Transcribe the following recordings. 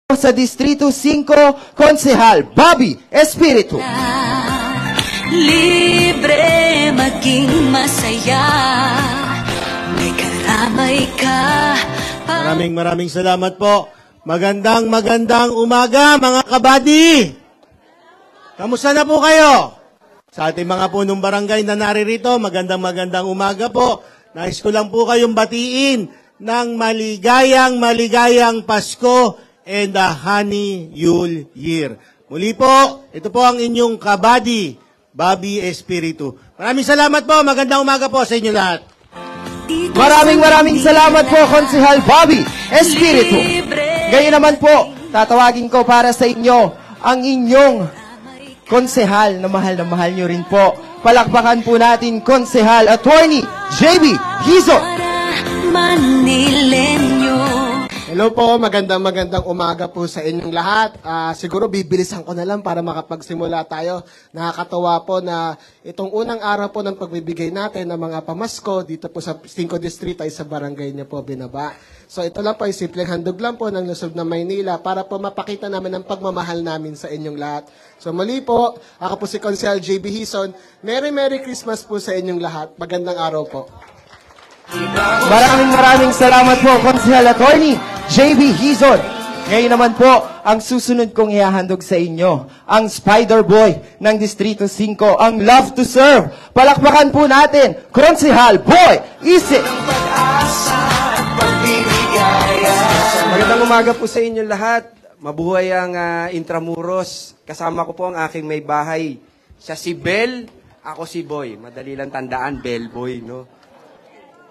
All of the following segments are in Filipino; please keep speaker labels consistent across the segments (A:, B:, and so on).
A: sa Distrito 5, Konsehal Bobby Espiritu.
B: Libre maging masaya, may karamay ka.
C: Maraming salamat po. Magandang umaga mga kabady. Kamusta na po kayo? Sa ating mga punong barangay na naririto, magandang umaga po. Nais ko lang po kayong batiin ng maligayang Pasko and the Honey Yule Year. Muli po, ito po ang inyong kabady, Bobby Espiritu. Maraming salamat po. Magandang umaga po sa inyo lahat.
A: Maraming salamat po, Konsehal Bobby Espiritu. Ngayon naman po, tatawagin ko para sa inyo ang inyong konsehal na mahal nyo rin po. Palakpakan po natin, Konsehal Attorney JB Hizon.
D: Hello po, magandang umaga po sa inyong lahat. Siguro bibilisan ko na lang para makapagsimula tayo. Nakakatawa po na itong unang araw po ng pagbibigay natin ng mga pamasko dito po sa 5 Distrito ay sa barangay niyo po binaba. So ito lang po ay simpleng handog lang po ng Lungsod ng Maynila para po mapakita namin ang pagmamahal namin sa inyong lahat. So muli po, ako po si Konsehal JB Hizon. Merry Christmas po sa inyong lahat. Magandang araw po.
A: Maraming salamat po, Konsehal Attorney JB Hizon. Ngayon naman po, ang susunod kong ihahandog sa inyo, ang Spider Boy ng Distrito 5, ang Love to Serve. Palakpakan po natin, Konsehal Boy Isip.
E: Magandang umaga po sa inyo lahat. Mabuhay ang Intramuros. Kasama ko po ang aking may bahay. Siya si Bel, ako si Boy. Madali lang tandaan, Bel Boy, no?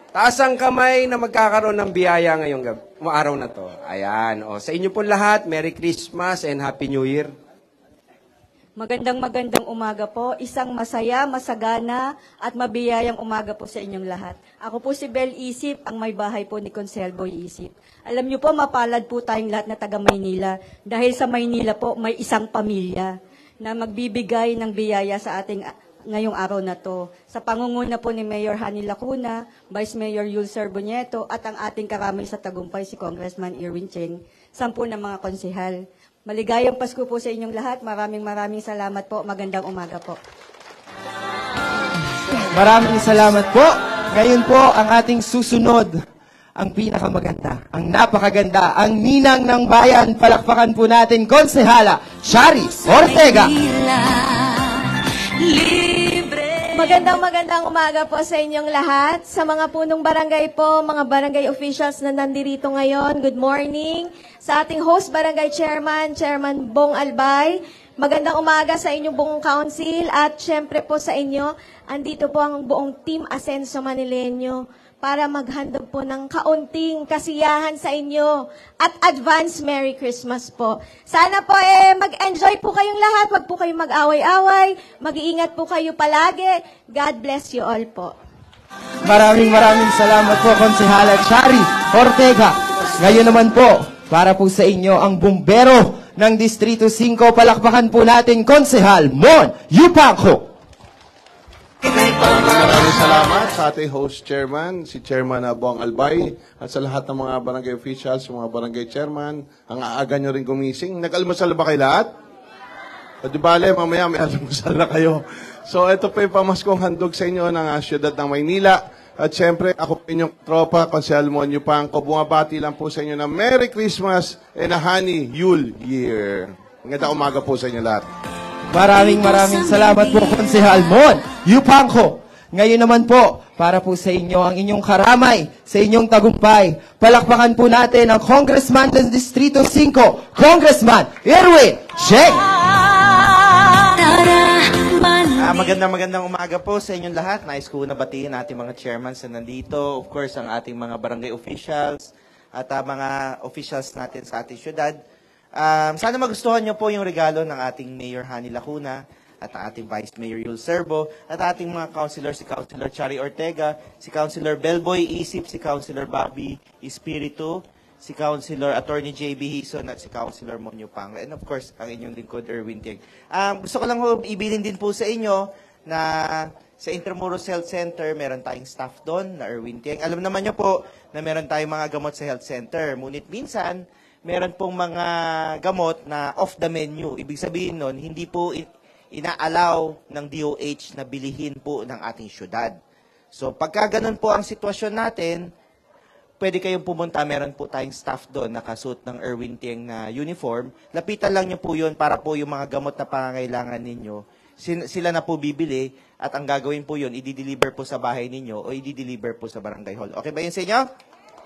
E: Taas ang kamay na magkakaroon ng biyaya ngayong araw na to. Ayan. O, sa inyo po lahat, Merry Christmas and Happy New Year.
F: Magandang umaga po. Isang masaya, masagana at mabiyayang umaga po sa inyong lahat. Ako po si Bel Isip, ang may bahay po ni Konsehal Boy Isip. Alam niyo po, mapalad po tayong lahat na taga Maynila. Dahil sa Maynila po, may isang pamilya na magbibigay ng biyaya sa ating ngayong araw na to. Sa pangunguna po ni Mayor Hani Lacuna, Vice Mayor Yul Sarbonieto, at ang ating karamay sa tagumpay si Congressman Erwin Cheng, 10 ng mga konsehal. Maligayang Pasko po sa inyong lahat. Maraming salamat po. Magandang umaga po.
A: Maraming salamat po. Ngayon po, ang ating susunod, ang pinakamaganda, ang napakaganda, ang ninang ng bayan. Palakpakan po natin, Konsehala Shari Ortega.
G: Magandang umaga po sa inyong lahat. Sa mga punong barangay po, mga barangay officials na nandirito ngayon, good morning. Sa ating host barangay chairman, Chairman Bong Albay, magandang umaga sa inyong buong council at syempre po sa inyo, andito po ang buong Team Asenso Manileño para maghandog po ng kaunting kasiyahan sa inyo at advance Merry Christmas po. Sana po mag-enjoy po kayong lahat, wag po kayong mag-away-away, mag-iingat po kayo palagi. God bless you all po.
A: Maraming salamat po, Konsehala Shari Ortega. Ngayon naman po, para po sa inyo ang bumbero ng Distrito 5, palakpakan po natin, Konsehal Mon Yupanco.
H: Maraming salamat sa ating host chairman, si Chairman Bong Albay, at sa lahat ng mga barangay officials, mga barangay chairman, ang aaga nyo rin gumising. Nag-almusal ba kayo lahat? O di bale, mamaya may almusal na kayo. So ito po yung pamaskong handog sa inyo ng siyudad ng Maynila. At syempre, ako po inyong tropa, Konsehal Mon Yupanco, bumabati lang po sa inyo ng Merry Christmas and a Honey Yule Year. Magandang umaga po sa inyo lahat.
A: Maraming salamat po, Konsehal Mon Yupanco. Ngayon naman po, para po sa inyo, ang inyong karamay, sa inyong tagumpay, palakpakan po natin ang Congressman ng Distrito 5, Congressman Erwin Cheng.
I: Magandang umaga po sa inyong lahat. Nais ko na batiin ating mga chairman na nandito. Of course, ang ating mga barangay officials at mga officials natin sa ating syudad. Sana magustuhan nyo po yung regalo ng ating Mayor Hani Lacuna at ang ating Vice Mayor Yul Serbo at ating mga councilor, si Councilor Shari Ortega, si Councilor Belboy Isip, si Councilor Bobby Espiritu, si Councilor Attorney JB Hizon at si Councilor Mon Yupanco. And of course, ang inyong lingkod, Erwin Tieng. Gusto ko lang ibilin din po sa inyo na sa Intramuros Health Center, meron tayong staff doon na Erwin Tieng. Alam naman nyo po na meron tayong mga gamot sa health center. Ngunit minsan, meron pong mga gamot na off the menu. Ibig sabihin nun, hindi po ina-allow ng DOH na bilihin po ng ating syudad. So pagka ganun po ang sitwasyon natin, pwede kayong pumunta, meron po tayong staff doon, nakasuot ng Erwin Tieng na uniform. Lapitan lang niyo po yun para po yung mga gamot na pangangailangan ninyo, sila na po bibili at ang gagawin po yun, i-deliver po sa bahay ninyo o i-deliver po sa barangay hall. Okay ba yun sa inyo?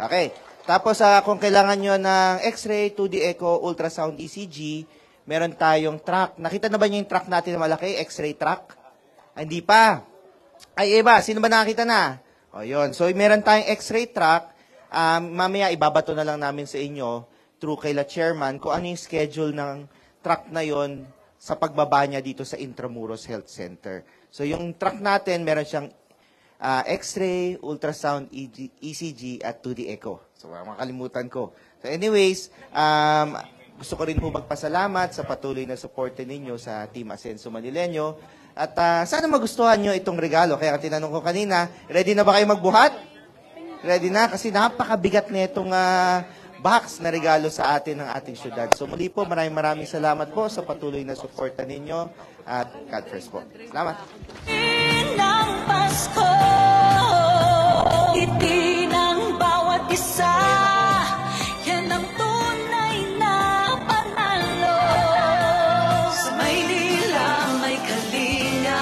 I: Okay. Tapos kung kailangan nyo ng X-ray, 2D echo, ultrasound, ECG, meron tayong truck. Nakita na ba niyo yung truck natin na malaki? X-ray truck? Hindi pa. Ay, iba. Sino ba nakakita na? O, yun. So, meron tayong X-ray truck. Mamaya, ibabato na lang namin sa inyo through kay la chairman kung ano yung schedule ng truck na yon sa pagbaba niya dito sa Intramuros Health Center. So, yung truck natin, meron siyang X-ray, ultrasound, ECG, at 2D echo. So, makalimutan ko. So, anyways, gusto ko rin po magpasalamat sa patuloy na suporte ninyo sa Team Asenso Manileño. At sana magustuhan nyo itong regalo. Kaya tinanong ko kanina, ready na ba kayo magbuhat? Ready na? Kasi napakabigat na itong box na regalo sa atin ng ating syudad. So muli po, maraming salamat po sa patuloy na suporta ninyo. At God first po. Salamat.
B: Ng Pasko, ngiti ng bawat isa, yan ang tunay na panalo. Sa Maynila may kalinga.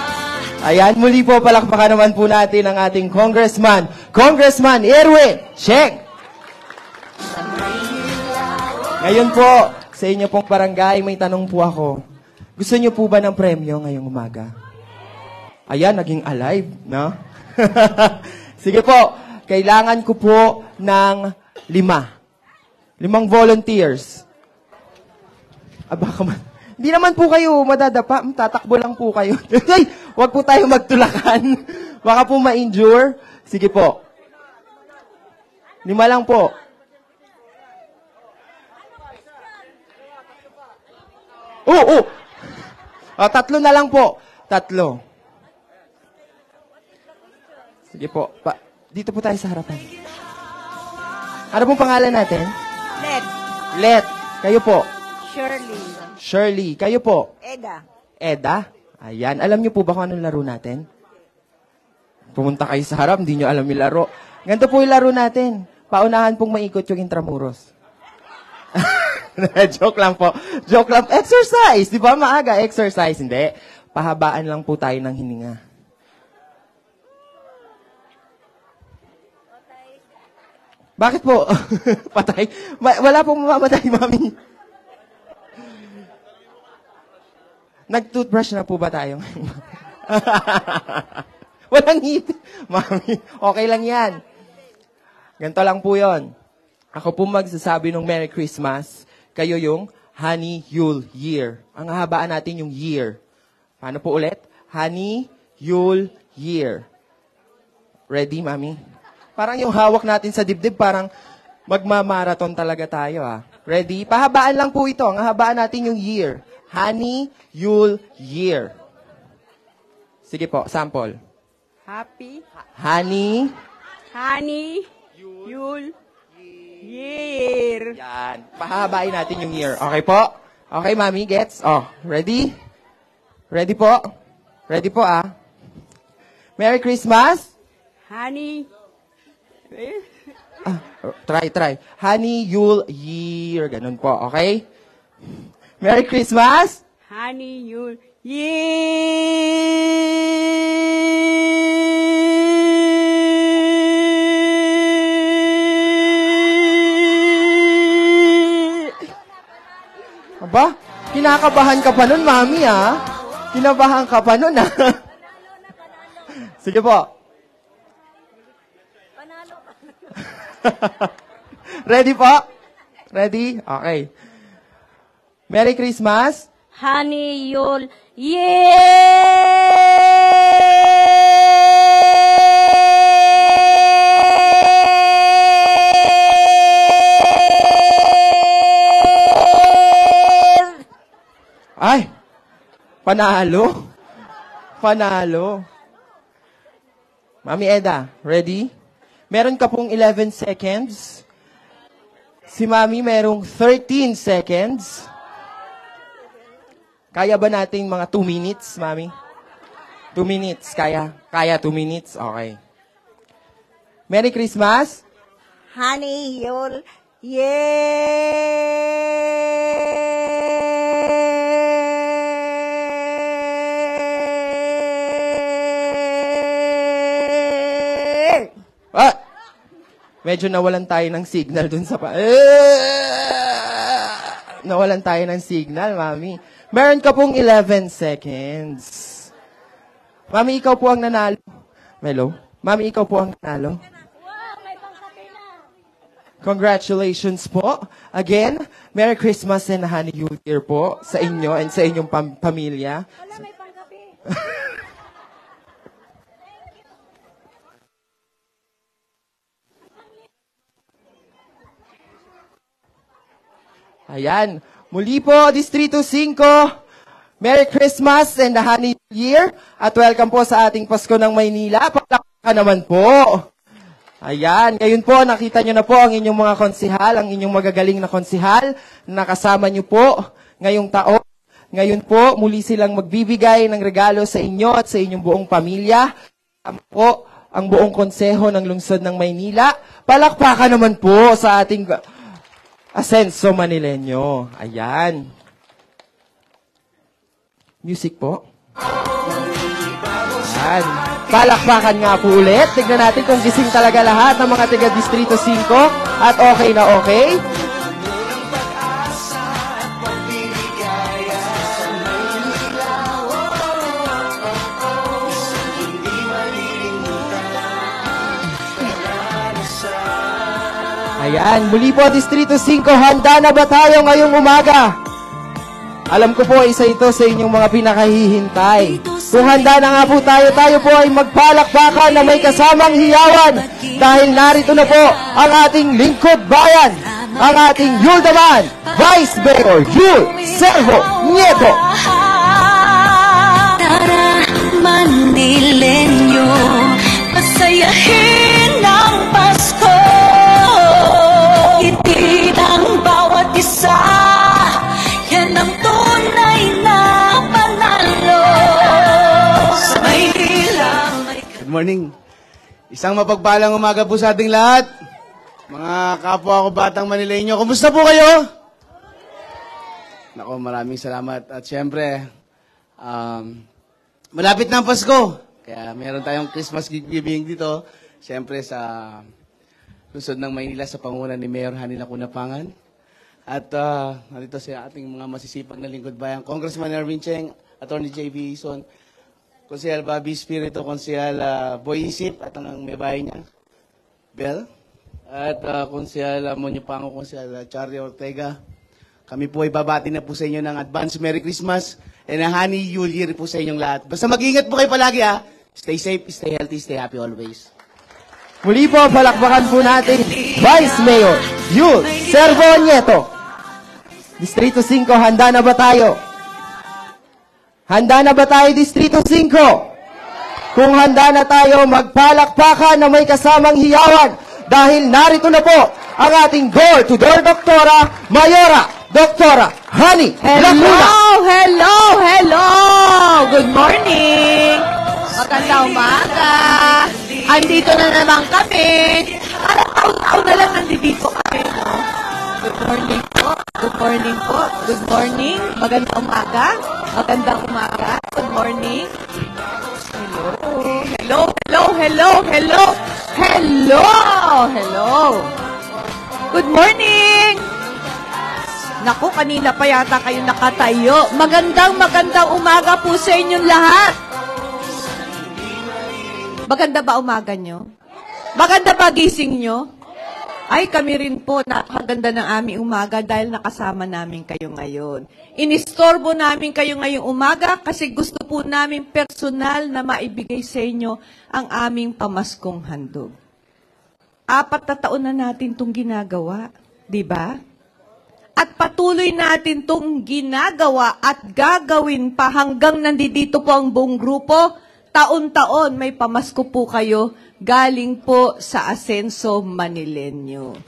A: Ayan, muli po, palakpakan naman po natin ang ating Congressman Erwin Tieng. Ngayon po, sa inyo pong barangay, may tanong po ako. Gusto niyo po ba ng premyo ngayong umaga? Ayan, naging alive, no? Sige po, kailangan ko po ng 5 volunteers. Baka man. Hindi naman po kayo madadapa, tatakbo lang po kayo. Ay, wag po tayo magtulakan. Baka po ma-injure. Sige po. 5 lang po. Oo. 3 na lang po. 3. Sige po. Dito po tayo sa harapan. Ano pong pangalan natin? Let. Kayo po? Shirley. Kayo po? Eda? Ayan. Alam niyo po ba kung anong laro natin? Pumunta kayo sa harap, hindi niyo alam yung laro. Ganito po yung laro natin. Paunahan pong maikot yung Intramuros. Joke lang po. Joke lang. Exercise. Di ba maaga? Exercise. Hindi. Pahabaan lang po tayo ng hininga. Bakit po? Patay? Wala pong mamamatay, mami. Nag-toothbrush na po ba tayo? Walang ngipin. Mami, okay lang yan. Ganito lang po yon. Ako po magsasabi ng Merry Christmas. Kayo yung Honey Yule Year. Ang hahabaan natin yung year. Paano po ulit? Honey Yule Year. Ready, mami? Parang yung hawak natin sa dibdib, parang magmamarathon talaga tayo, ha? Ready? Pahabaan lang po ito. Ang hahabaan natin yung year. Honey Yule Year. Sige po, sample.
F: Happy
A: Honey
F: Yule Year.
A: Yan. Pahabain natin yung year. Okay po? Okay, mami, gets? Oh, ready? Ready po? Ready po, ah? Merry Christmas?
F: Honey.
A: Try. Honey Yule Year. Ganun po, okay? Merry Christmas?
F: Honey Yule Year.
A: Aba, kinakabahan ka pa nun, mami, ah. Kinabahan ka pa nun, ah. Sige po. Ready po? Ready? Okay. Merry Christmas.
F: Honey Yule Year.
A: Ay, panalo. Panalo. Mami Eda, ready? Meron ka pong 11 seconds. Si Mami merong 13 seconds. Kaya ba nating mga 2 minutes, Mami? 2 minutes, kaya? Kaya 2 minutes? Okay. Merry Christmas!
J: Honey, you'll... Yeah!
A: Ah! Medyo nawalan tayo ng signal dun sa nawalan tayo ng signal, Mami. Meron ka pong 11 seconds. Mami, ikaw po ang nanalo. Melo? Mami, ikaw po ang nanalo. Congratulations po. Again, Merry Christmas and Happy New Year po sa inyo and sa inyong pamilya.
J: Wala, may pangkape.
A: Ayan. Muli po, Distrito 5, Merry Christmas and a Happy New Year. At welcome po sa ating Pasko ng Maynila. Palakpakan naman po. Ayan. Ngayon po, nakita nyo na po ang inyong mga konsihal, ang inyong magagaling na konsihal na kasama nyo po ngayong taon. Ngayon po, muli silang magbibigay ng regalo sa inyo at sa inyong buong pamilya. Po, ang buong konseho ng lungsod ng Maynila. Palakpakan naman po sa ating Asenso Manileño. Ayan. Music po. Ayan. Palakpakan nga po ulit. Tignan natin kung gising talaga lahat ng mga taga-Distrito 5 at okay na okay. Ayan, muli po Distrito 5, handa na ba tayo ngayong umaga? Alam ko po, isa ito sa inyong mga pinakahihintay. Kung handa na nga po tayo po ay magpalakpakan na may kasamang hiyawan dahil narito na po ang ating lingkod bayan, ang ating Yuldaman, Vice Mayor Yul Servo Nieto.
B: Tara, Manileño, pasayahin ang Pasko. Itid ang bawat isa, yan ang tunay na panalo. Sa Maynila,
C: Good morning. Isang mapagpalang umaga po sa ating lahat. Mga kapwa ko batang Manileño, kumusta po kayo? Nako, maraming salamat. At syempre, malapit na ang Pasko. Kaya meron tayong Christmas giving dito. Syempre sa lungsod ng Maynila sa pangunan ni Mayor Hani Lacunapangan. At nandito sa ating mga masisipag na lingkod bayan, Congressman Erwin Cheng, Attorney J.B. Ison, Konsehal Bobby Espiritu, Konsehal Boy Isip, at ang may bahay niya, Bel, at Konsehal Monyo Pango, Konsehal Charlie Ortega. Kami po ay babati na po sa inyo ng advance Merry Christmas and a Happy New Year po sa inyong lahat. Basta mag-ingat po kayo palagi ha. Stay safe, stay healthy, stay happy always.
A: Muli po, palakpakan po natin Vice Mayor Yul Servo Nieto. Distrito 5, handa na ba tayo? Handa na ba tayo, Distrito 5? Kung handa na tayo, magpalakpakan na may kasamang hiyawan dahil narito na po ang ating door-to-door Doktora Mayora, Doktora Hani Lacuna.
J: Hello! Good morning! Magandang umaga! Andito na naman kami. Araw-araw na lang nandito kami, no? Good morning po. Good morning po. Good morning. Magandang umaga. Magandang umaga. Good morning. Hello. Good morning. Naku, kanina pa yata kayo nakatayo. Magandang umaga po sa inyong lahat. Maganda ba umaga nyo? Maganda ba gising nyo? Ay, kami rin po, napakaganda ng aming umaga dahil nakasama namin kayo ngayon. Inistorbo namin kayo ngayong umaga kasi gusto po namin personal na maibigay sa inyo ang aming pamaskong handog. 4 na taon na natin itong ginagawa, di ba? At patuloy natin itong ginagawa at gagawin pa hanggang nandito po ang buong grupo. Taon-taon may pamasko po kayo galing po sa Asenso Manileño.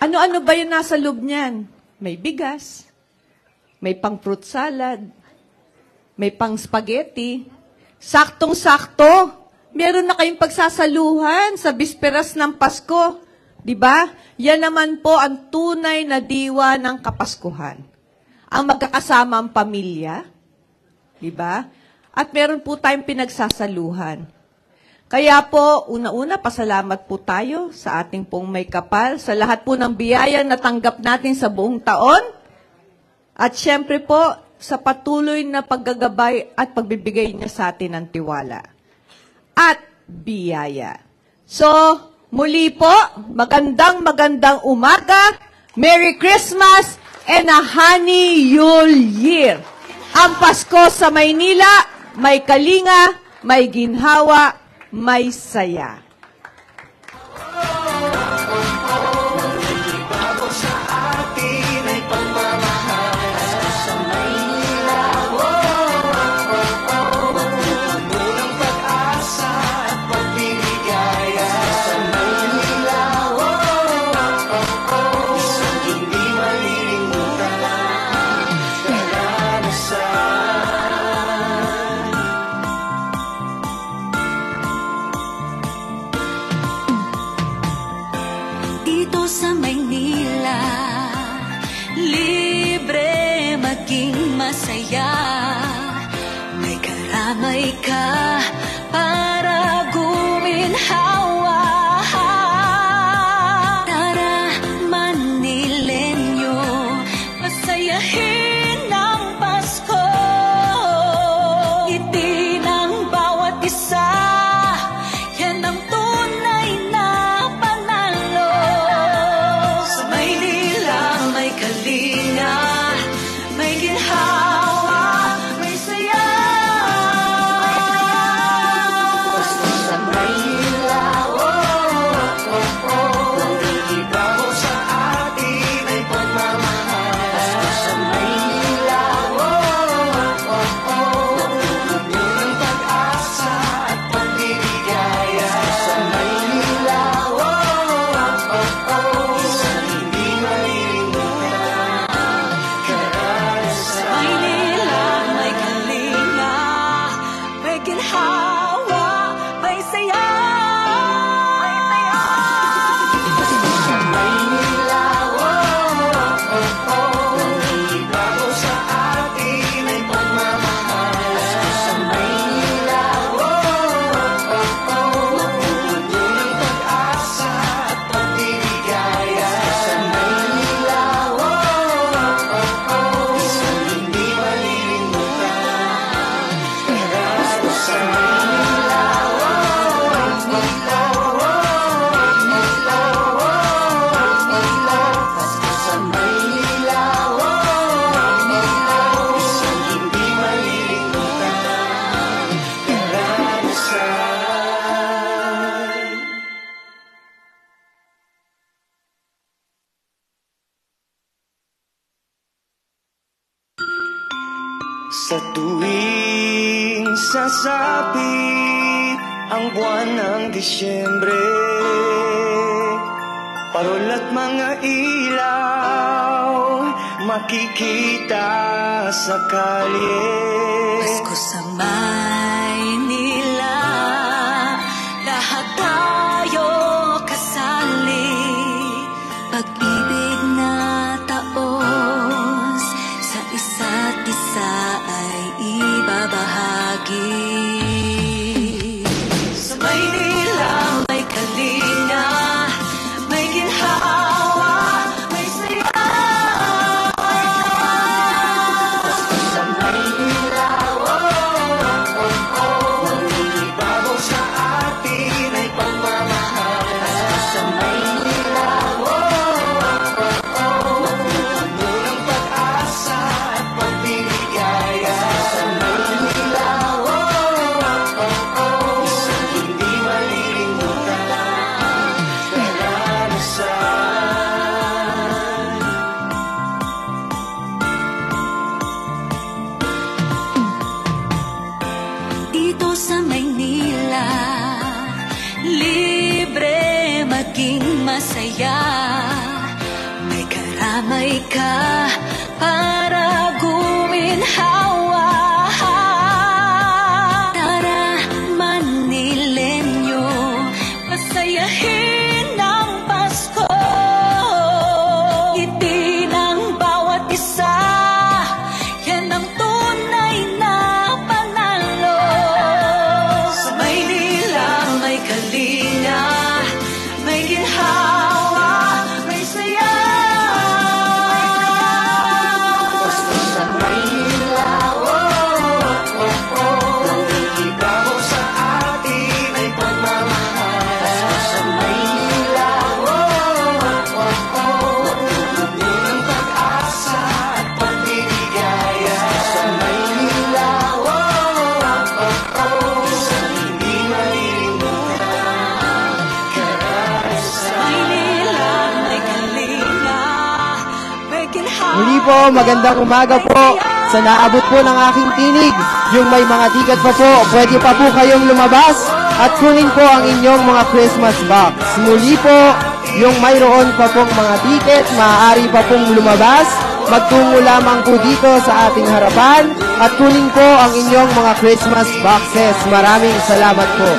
J: Ano-ano ba yung nasa loob niyan? May bigas, may pang fruit salad, may pang spaghetti. Saktong-sakto, meron na kayong pagsasaluhan sa bisperas ng Pasko. Di ba? Yan naman po ang tunay na diwa ng Kapaskuhan. Ang magkakasama ang pamilya. Di ba? At meron po tayong pinagsasaluhan. Kaya po, una-una, pasalamat po tayo sa ating pong may kapal, sa lahat po ng biyaya na tanggap natin sa buong taon. At syempre po, sa patuloy na paggagabay at pagbibigay niya sa atin ng tiwala. At biyaya. So, muli po, magandang umaga, Merry Christmas, and a Honey Yule Year. Ang Pasko sa Maynila, may kalinga, may ginhawa, may saya.
B: Dito sa Maynila, libre maging masaya. May karamay ka para guminhawa. Tara, Manilenyo, masayahin ang Pasko. Ngiti ng bawat isa, yan ang tunay na panalo. Sa Maynila may kalinga, may ginhawa, may saya. Sa Maynila, nagigibaw sa atin ay pagmamahal. Sa Maynila, napupuno ng pag-asa at pagbiligaya. Sa Maynila, isang hindi malilimutan karanasan. Sa Maynila may kalinga, may ginhawa, may saya. Sa Maynila, nagigibaw sa atin ay pagmamahal. Sa Maynila, napupuno ng pag-asa at pagbiligaya. Sa Maynila, isang hindi malilimutan karanasan. Sa Maynila, isang hindi malilimutan karanasan. Sa tuwing sasapit ang buwan ng Disyembre, parol at mga ilaw makikita sa kalye. Pasko sa Maynila, lahat tayo kasali. Pag-ibig na taos sa isa't isa ay ibabahagi. Sa Maynila may kalinga, may ginhawa, may saya. Sa Maynila, nagigibaw sa atin ay pagmamahal. Sa Maynila, napupuno ng pag-asa at pagbiligaya. Sa Maynila, damay ka para guminhawa. Tara, Manilenyo, pasayahin ang Pasko. Ngiti ng bawat isa, yan ang tunay na panalo. Sa Maynila may kalinga, may ginhawa, may saya. Pasko sa Maynila, ibabaw sa atin ay pagmamahal. Pasko sa Maynila, puno ng pag-asa at pagbiligaya. Sa Maynila, isang hindi malilimutan. Sa Maynila may kalinga, may ginhawa.
A: Muli po, magandang umaga po. Sa naabot po ng aking tinig, yung may mga ticket pa po, pwede pa po kayong lumabas at kunin po ang inyong mga Christmas box. Muli po, yung mayroon pa pong mga ticket, maaari pa pong lumabas. Magtungo lamang po dito sa ating harapan at kunin po ang inyong mga Christmas boxes. Maraming salamat po.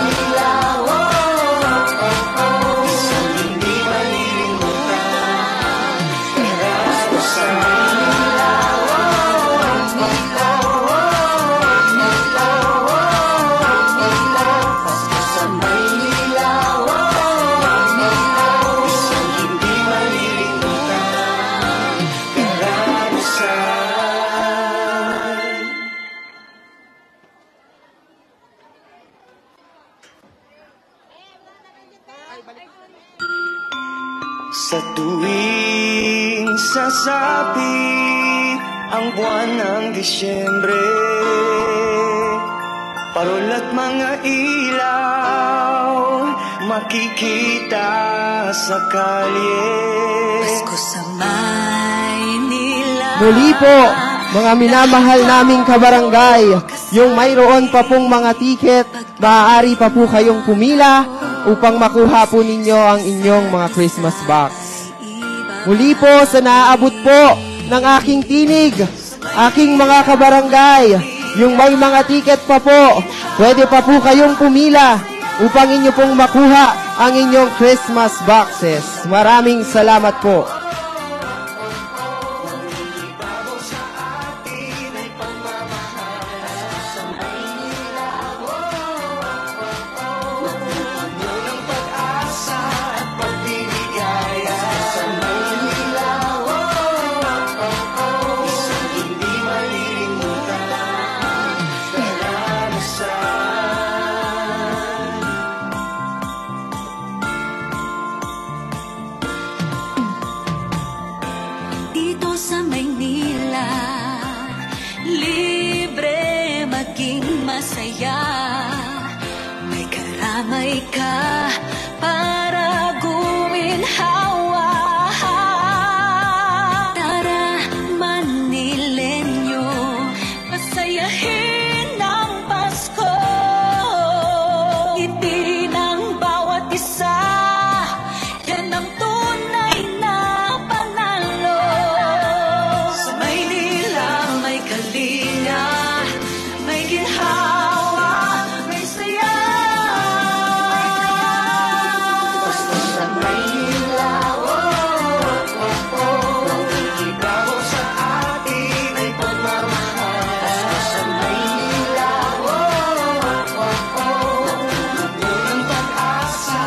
B: Sa tuwing sasapit ang buwan ng Disyembre, parol at mga ilaw makikita sa kalye. Pasko sa Maynila.
A: Muli po, mga minamahal naming kabarangay, yung mayroon pa pong mga ticket, maaari pa po kayong pumila upang makuha po ninyo ang inyong mga Christmas box. Muli po, sa naaabot po ng aking tinig, aking mga kabarangay, yung may mga ticket pa po, pwede pa po kayong pumila upang inyo pong makuha ang inyong Christmas boxes. Maraming salamat po.
B: Dito sa Maynila, libre maging masaya. May karamay ka para guminhawa. Tara, Manilenyo, pasayahin ang Pasko. Ngiti ng bawat isa, yan ang tunay na panalo. Sa Maynila may kalinga, may ginhawa, may saya. Pasko sa Maynila, ibabaw sa atin ay pagmamahal. Pasko sa Maynila, puno ng pag-asa.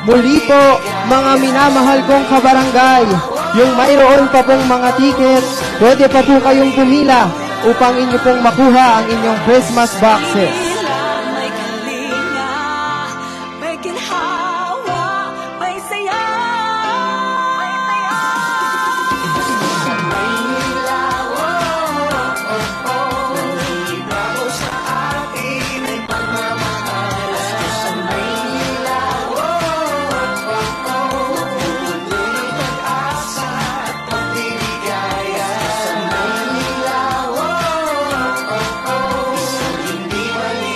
A: Muli po, mga minamahal kong kabarangay, yung mayroon pa pong mga ticket, pwede pa po kayong pumila upang inyo pong makuha ang inyong Christmas boxes.
B: May kalinga, may ginhawa, may saya. Sa Maynila, ibabaw sa atin ay pagmamahal. Sa Maynila, puno ng pag-asa at pagbiligaya. Sa Maynila, isang hindi mali.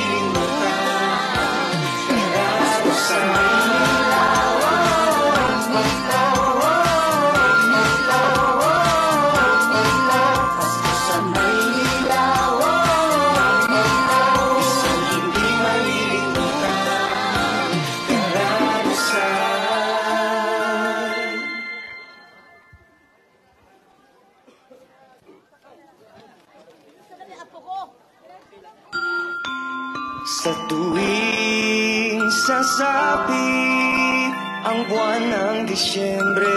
B: Sa tuwing sasapit ang buwan ng Disyembre,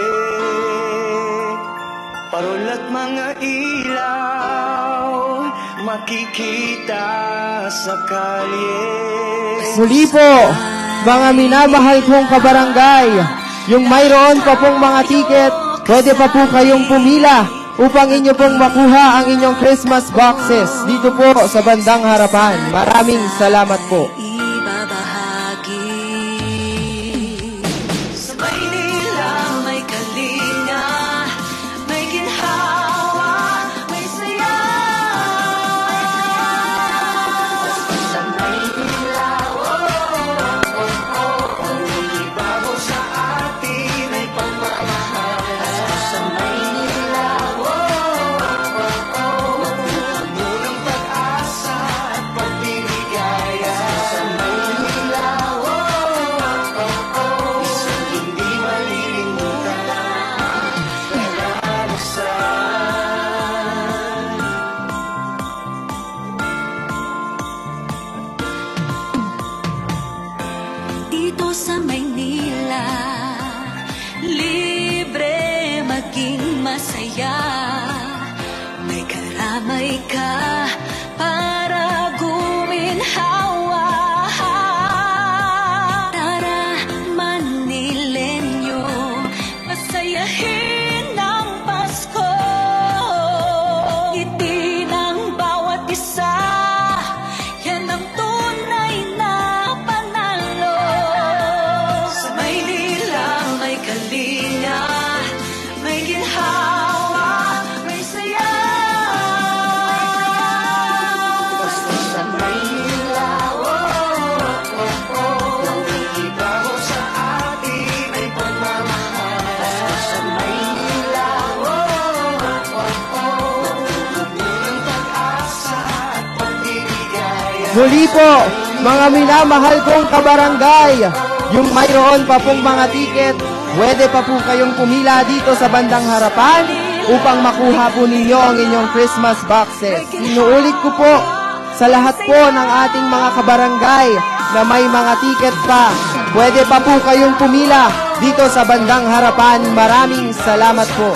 B: parol at mga ilaw makikita sa kalye.
A: Muli po, mga minamahal kong kabarangay, yung mayroon pa pong mga ticket, pwede pa po kayong pumila upang inyo pong makuha ang inyong Christmas boxes dito po sa bandang harapan. Maraming salamat po.
B: Sa Maynila may kalinga, may ginhawa, may saya. Sa Maynila, ibabaw sa atin ay pagmamahal. Sa Maynila, munang pag-asa at pagbiligaya. Sa Maynila, isang hindi malilimutan dito sa Maynila, libre maging masaya. May karamay ka para guminhawa. Tara, Manilenyo, masayahin ang Pasko. Ngiti ng bawat isa, yan ang tunay na panalo. Sa Maynila may kalinga, may ginhawa, may saya. Basta sa Maynila, ibabaw sa atin ay pagmamahal. Sa Maynila, munang pag-asa at pagbiligaya.
A: Muli po, mga minamahal kong kabarangay, yung mayroon pa pong mga ticket, pwede pa po kayong pumila dito sa bandang harapan upang makuha po ninyo ang inyong Christmas boxes. Inuulit ko po sa lahat po ng ating mga kabarangay na may mga ticket pa, pwede pa po kayong pumila dito sa bandang harapan. Maraming salamat po.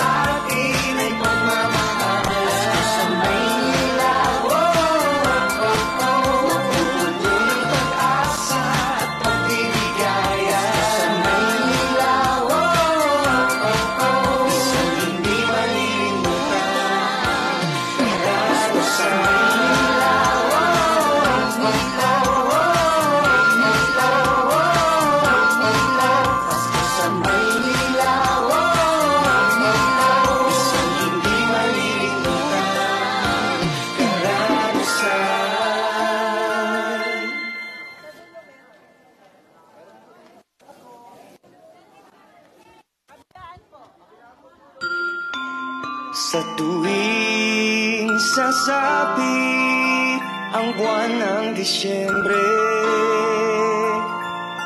B: Sa tuwing sasapit ang buwan ng Disyembre,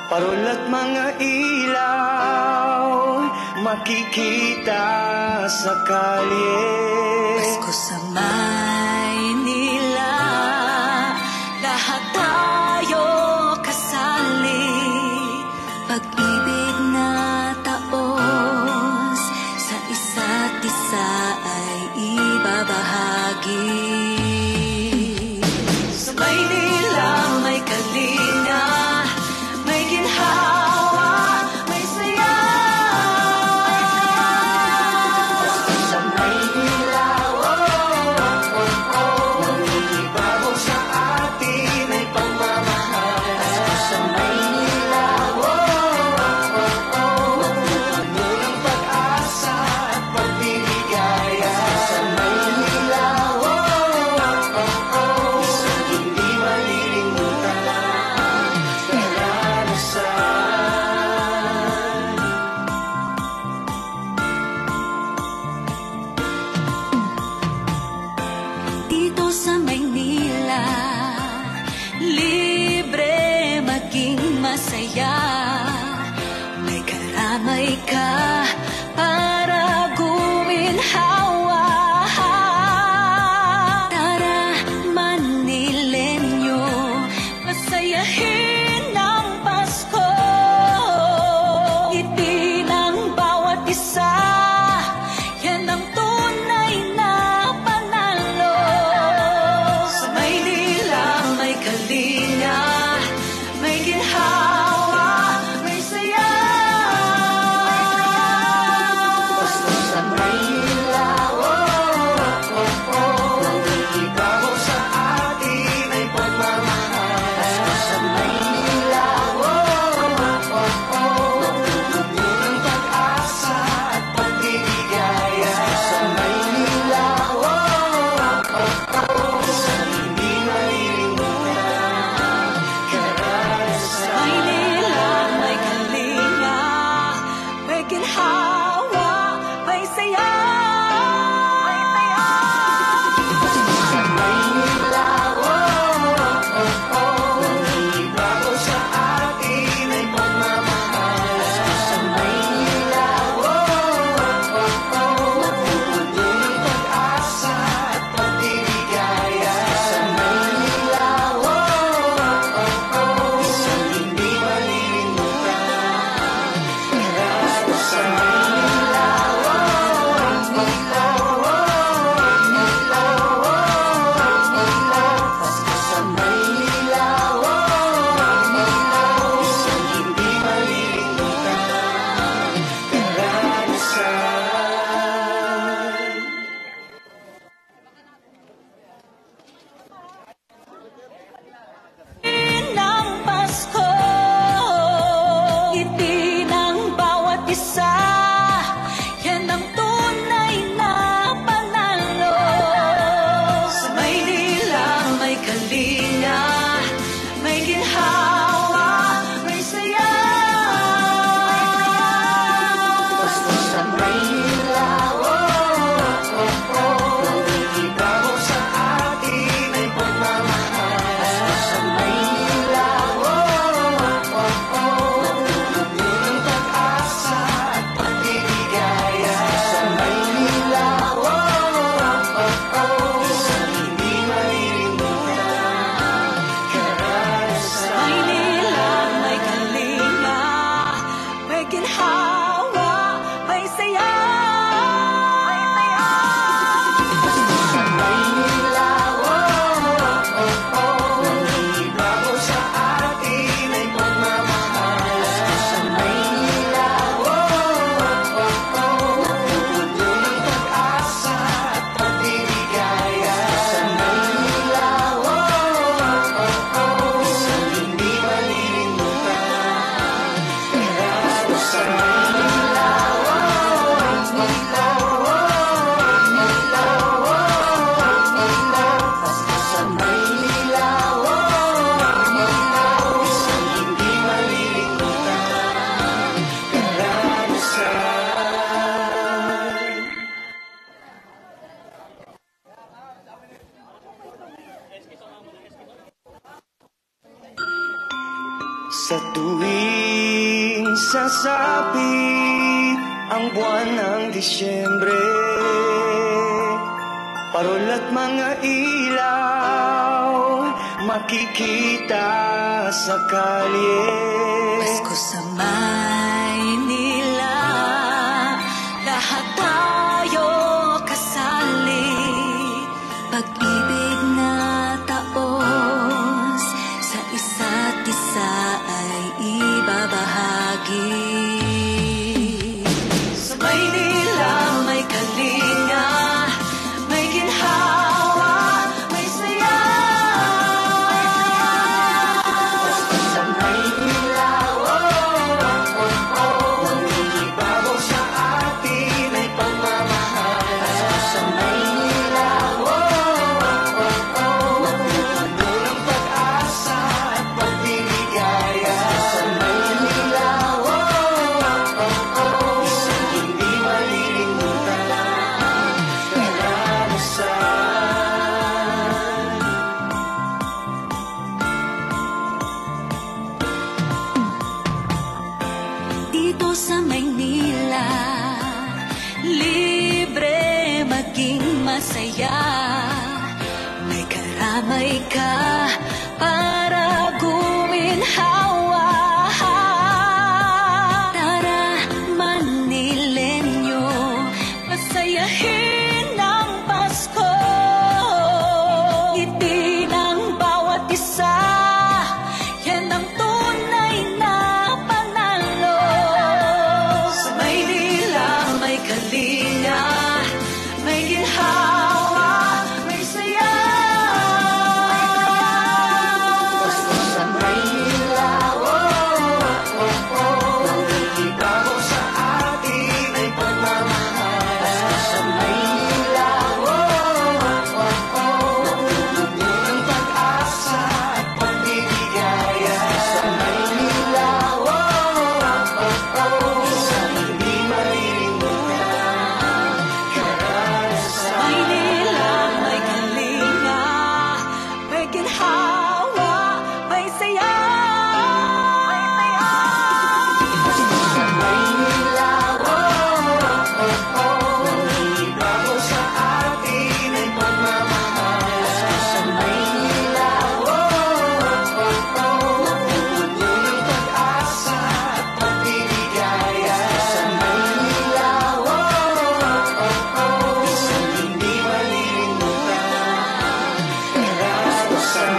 B: parol at mga ilaw makikita sa kalye. Pasko sa Maynila, lahat tayo kasali. Pag-ibig na taos sa isa't isa ay ibabahagi. Sa Maynila may kalinga, may ginhawa, may saya. Sa Maynila, Sa tuwing sasapit ang buwan ng Disyembre, parol at mga ilaw makikita sa kalye.
K: Pasko sa Maynila, lahat tayo kasali. Pag-ibig na taos sa isa't isa ay ibabahagi.
B: Sa Maynila may kalinga, may ginhawa, may saya. Sa Maynila, nangingibabaw sa atin ay pagmamahal. Sa Maynila, napupuno ng pag-asa at pagbiligaya. Sa Maynila, isang hindi malilimutan karanasan.
K: Dito sa Maynila, libre maging masaya. May karamay ka para guminhawa. Tara, Manilenyo, masayahin ang Pasko. Ngiti ng bawat isa, yan ang tunay na panalo.
B: Sa Maynila may kalinga, may ginhawa, may saya. Pasko sa Maynila, nangingibabaw sa atin ay pagmamahal. Sa Maynila, napupuno ng pag-asa at pagbiligaya. Sa Maynila, isang hindi malilimutan karanasan.
K: Maynila may kalinga, may ginhawa, may saya.
B: Sa Maynila, nangingibabaw sa atin ay pagmamahal. Sa Maynila, napupuno ng pag-asa at pagbiligaya. Sa Maynila, isang hindi malilimutan karanasan.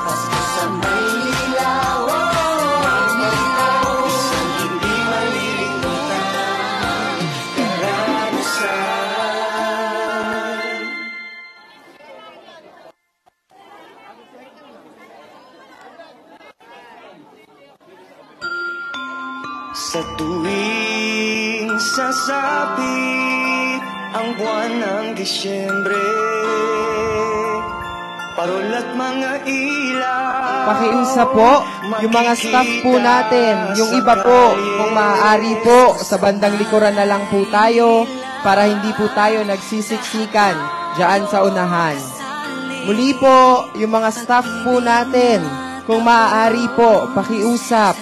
B: Pasko sa Maynila, isang hindi malilimutan karanasan. Sa tuwing sasapit ang buwan ng Disyembre, parol at mga ilaw
A: Pakiusap po, yung mga staff po natin, yung iba po, kung maaari po, sa bandang likuran na lang po tayo para hindi po tayo nagsisiksikan dyan sa unahan. Muli po, yung mga staff po natin, kung maaari po, pakiusap.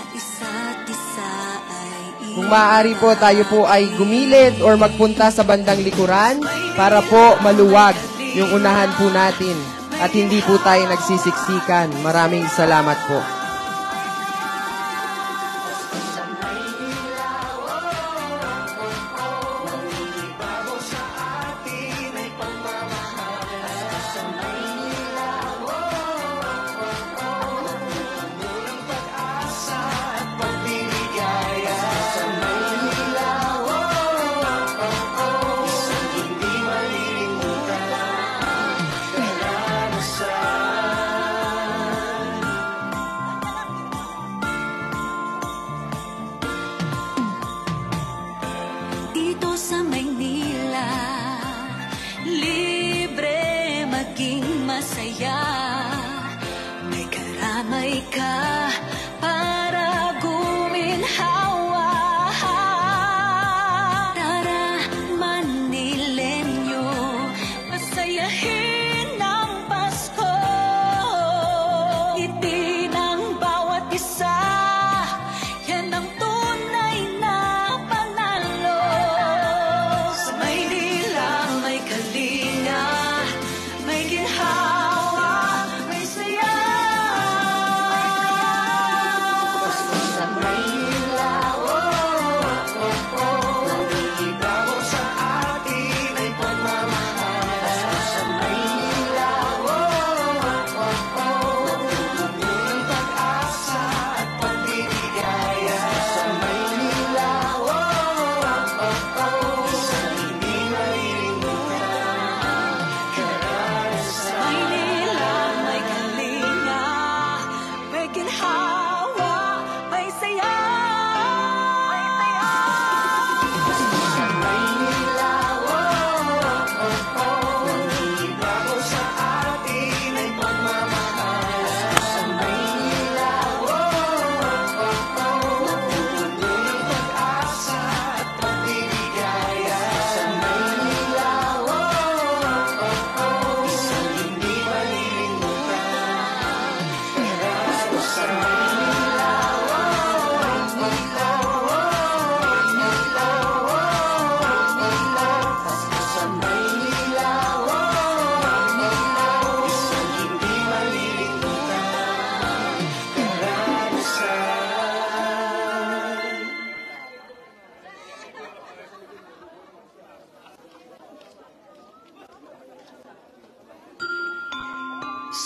A: Kung maaari po, tayo po ay gumilid or magpunta sa bandang likuran para po maluwag yung unahan po natin at hindi po tayo nagsisiksikan. Maraming salamat po.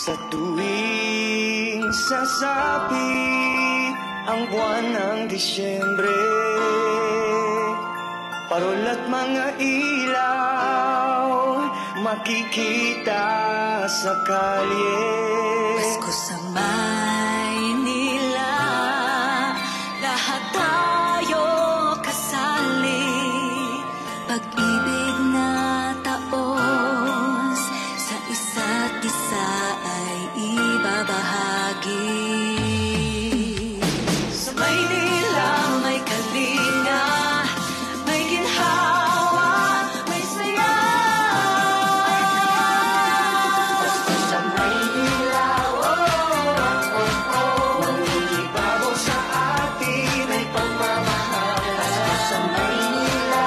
B: Sa tuwing sasapit ang buwan ng Disyembre, parol at mga ilaw makikita sa kalye.
K: Pasko sa Maynila, lahat tayo kasali. Pag-ibig na taos sa isa't isa ay ibabahagi. Sa Maynila may kalinga, may ginhawa, may saya.
B: Pasko sa Maynila, mangingibabaw sa atin ay pagmamahal. Pasko sa Maynila,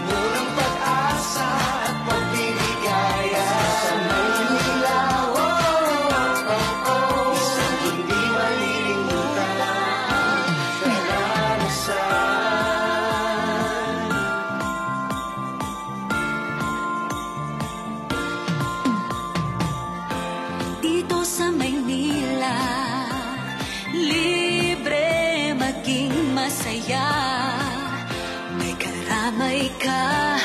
B: murang pag-asa at pagbiligaya. Sa Maynila, isang hindi malilimutan karanasan.
K: Dito sa Maynila, libre maging masaya. May karamay ka